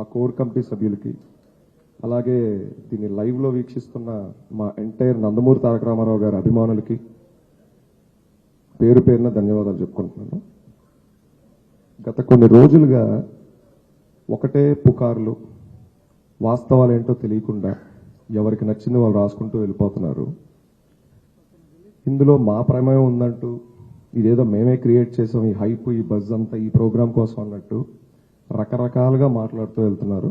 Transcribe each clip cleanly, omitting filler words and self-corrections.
మా core committee సభ్యులకి, అలాగే దీన్ని లైవ్లో వీక్షిస్తున్న మా ఎంటైర్ నందమూరి తారక రామారావు గారి అభిమానులకి పేరు పేరున ధన్యవాదాలు చెప్పుకుంటున్నాను. గత కొన్ని రోజులుగా ఒకటే పుకార్లు, వాస్తవాలు ఏంటో తెలియకుండా ఎవరికి నచ్చింది వాళ్ళు రాసుకుంటూ వెళ్ళిపోతున్నారు. ఇందులో మా ప్రమేయం ఉందంటూ, ఇదేదో మేమే క్రియేట్ చేసాం, ఈ హైప్, ఈ బజ్ అంతా ఈ ప్రోగ్రాం కోసం అన్నట్టు రకరకాలుగా మాట్లాడుతూ వెళ్తున్నారు.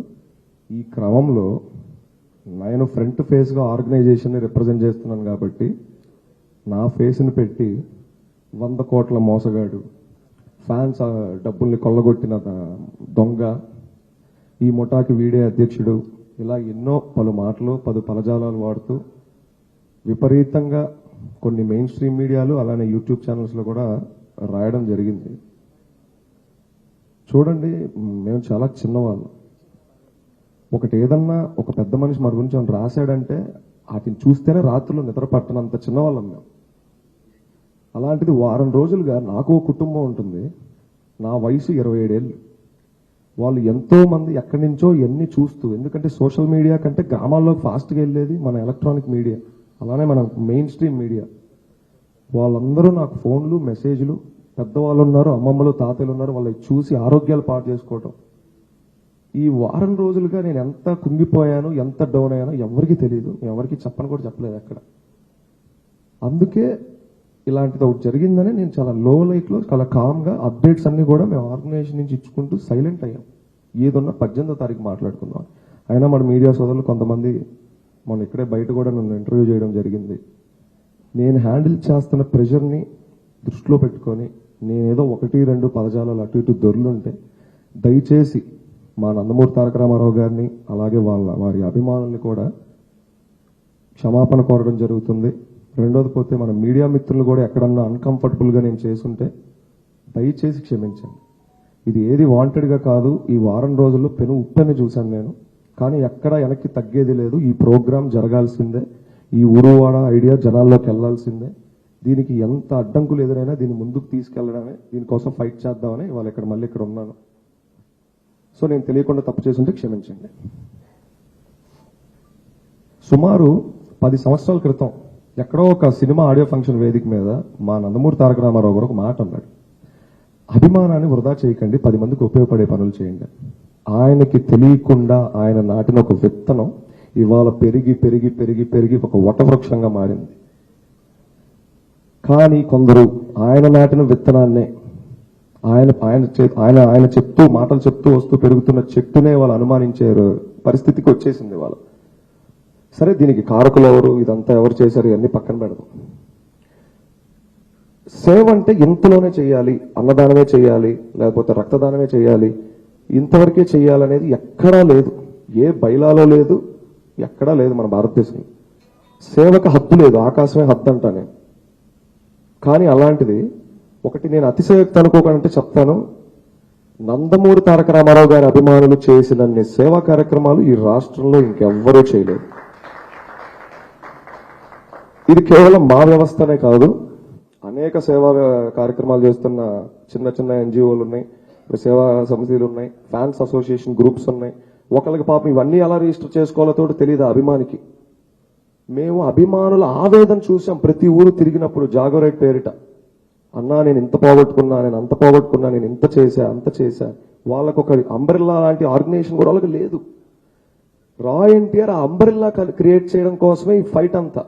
ఈ క్రమంలో నేను ఫ్రంట్ ఫేస్గా ఆర్గనైజేషన్ని రిప్రజెంట్ చేస్తున్నాను కాబట్టి నా ఫేస్ని పెట్టి 100 కోట్ల మోసగాడు, ఫ్యాన్స్ డబ్బుల్ని కొల్లగొట్టిన దొంగ, ఈ ముఠాకి వీడే అధ్యక్షుడు, ఇలా ఎన్నో పలు మాటలు, పదజాలాలు వాడుతూ విపరీతంగా కొన్ని మెయిన్ స్ట్రీమ్ మీడియాలు అలానే యూట్యూబ్ ఛానల్స్లో కూడా రాయడం జరిగింది. చూడండి, మేము చాలా చిన్నవాళ్ళం. ఒకటి ఏదన్నా ఒక పెద్ద మనిషి మన గురించి ఏమైనా రాశాడంటే వాటిని చూస్తేనే రాత్రులు నిద్ర పట్టనంత చిన్నవాళ్ళం మేము. అలాంటిది వారం రోజులుగా నాకు కుటుంబం ఉంటుంది, నా వయసు 27 ఏళ్ళు. వాళ్ళు ఎంతో మంది ఎక్కడి నుంచో ఎన్ని చూస్తూ, ఎందుకంటే సోషల్ మీడియా కంటే గ్రామాల్లోకి ఫాస్ట్గా వెళ్ళేది మన ఎలక్ట్రానిక్ మీడియా, అలానే మన మెయిన్ స్ట్రీమ్ మీడియా. వాళ్ళందరూ నాకు ఫోన్లు, మెసేజ్లు, పెద్దవాళ్ళు ఉన్నారు, అమ్మమ్మలు, తాతయ్యలు ఉన్నారు, వాళ్ళకి చూసి ఆరోగ్యాలు పాడు చేసుకోవటం. ఈ వారం రోజులుగా నేను ఎంత కుంగిపోయాను, ఎంత డౌన్ అయ్యానో ఎవరికి తెలియదు, ఎవరికి చెప్పను కూడా చెప్పలేదు ఎక్కడ. అందుకే ఇలాంటిది ఒకటి జరిగిందని నేను చాలా లో లైట్లో చాలా కామ్గా అప్డేట్స్ అన్ని కూడా మేము ఆర్గనైజేషన్ నుంచి ఇచ్చుకుంటూ సైలెంట్ అయ్యాం. ఏదున్నా 18వ తారీఖు మాట్లాడుకుందాం. అయినా మన మీడియా సోదరులు కొంతమంది మొన్న ఇక్కడే బయట కూడా నన్ను ఇంటర్వ్యూ చేయడం జరిగింది. నేను హ్యాండిల్ చేస్తున్న ప్రెషర్ని దృష్టిలో పెట్టుకొని నేనేదో 1-2 పదజాలాలు అటు ఇటు దొర్లుంటే దయచేసి మా నందమూరి తారక రామారావు గారిని అలాగే వారి అభిమానుల్ని కూడా క్షమాపణ కోరడం జరుగుతుంది. రెండోది పోతే మన మీడియా మిత్రులు కూడా ఎక్కడన్నా అన్కంఫర్టబుల్గా నేను చేసుంటే దయచేసి క్షమించండి. ఇది ఏది వాంటెడ్గా కాదు. ఈ వారం రోజుల్లో పెను ఉప్పెని చూశాను నేను, కానీ ఎక్కడ వెనక్కి తగ్గేది లేదు. ఈ ప్రోగ్రాం జరగాల్సిందే, ఈ ఊరువాడ ఐడియా జనాల్లోకి వెళ్లాల్సిందే. దీనికి ఎంత అడ్డంకులు ఎదురైనా దీన్ని ముందుకు తీసుకెళ్లడమే, దీనికోసం ఫైట్ చేద్దామని వాళ్ళు ఇక్కడ మళ్ళీ ఇక్కడ ఉన్నాను. సో నేను తెలియకుండా తప్పు చేస్తుంటే క్షమించండి. సుమారు 10 సంవత్సరాల క్రితం ఎక్కడో ఒక సినిమా ఆడియో ఫంక్షన్ వేదిక మీద మా నందమూరి తారక రామారావు గారు ఒక మాట అన్నాడు, అభిమానాన్ని వృధా చేయకండి, 10 మందికి ఉపయోగపడే పనులు చేయండి. ఆయనకి తెలియకుండా ఆయన నాటిన ఒక విత్తనం ఇవాళ పెరిగి పెరిగి పెరిగి పెరిగి ఒక వటవృక్షంగా మారింది. కానీ కొందరు ఆయన నాటిన విత్తనాన్నే ఆయన చెప్తూ మాటలు చెప్తూ వస్తూ పెరుగుతున్న చెట్టునే వాళ్ళు అనుమానించే పరిస్థితికి వచ్చేసింది వాళ్ళు. సరే, దీనికి కారకులు ఎవరు, ఇదంతా ఎవరు చేశారు, ఇవన్నీ పక్కన పెడదాం. సేవ అంటే ఇంతలోనే చేయాలి, అన్నదానమే చేయాలి, లేకపోతే రక్తదానమే చేయాలి, ఇంతవరకే చేయాలనేది ఎక్కడా లేదు. ఏ బైలాలో లేదు, ఎక్కడా లేదు మన భారతదేశంలో. సేవకు హద్దు లేదు, ఆకాశమే హద్దు అంటా నేను. కానీ అలాంటిది ఒకటి నేను అతిశయోక్తి అనుకోకంటే చెప్తాను, నందమూరి తారక రామారావు గారి అభిమానులు చేసినన్ని సేవా కార్యక్రమాలు ఈ రాష్ట్రంలో ఇంకెవ్వరూ చేయలేదు. ఇది కేవలం మా వ్యవస్థనే కాదు, అనేక సేవా కార్యక్రమాలు చేస్తున్న చిన్న చిన్న ఎన్జిఓలు ఉన్నాయి, సేవా సమితిలు ఉన్నాయి, ఫ్యాన్స్ అసోసియేషన్ గ్రూప్స్ ఉన్నాయి. ఒకరికి పాపం ఇవన్నీ ఎలా రిజిస్టర్ చేసుకోవాలో తోడు తెలియదు అభిమానికి. మేము అభిమానుల ఆవేదన చూసాం ప్రతి ఊరు తిరిగినప్పుడు జాగోరైట్ పేరిట. అన్నా నేను ఇంత పోగొట్టుకున్నా, నేను అంత పోగొట్టుకున్నా, నేను ఇంత చేశా అంత చేశా. వాళ్ళకు ఒక అంబ్రెల్లా లాంటి ఆర్గనైజేషన్ కూడా వాళ్ళకి లేదు. రా ఎన్టీఆర్ ఆ అంబ్రెల్లా క్రియేట్ చేయడం కోసమే ఈ ఫైట్ అంతా.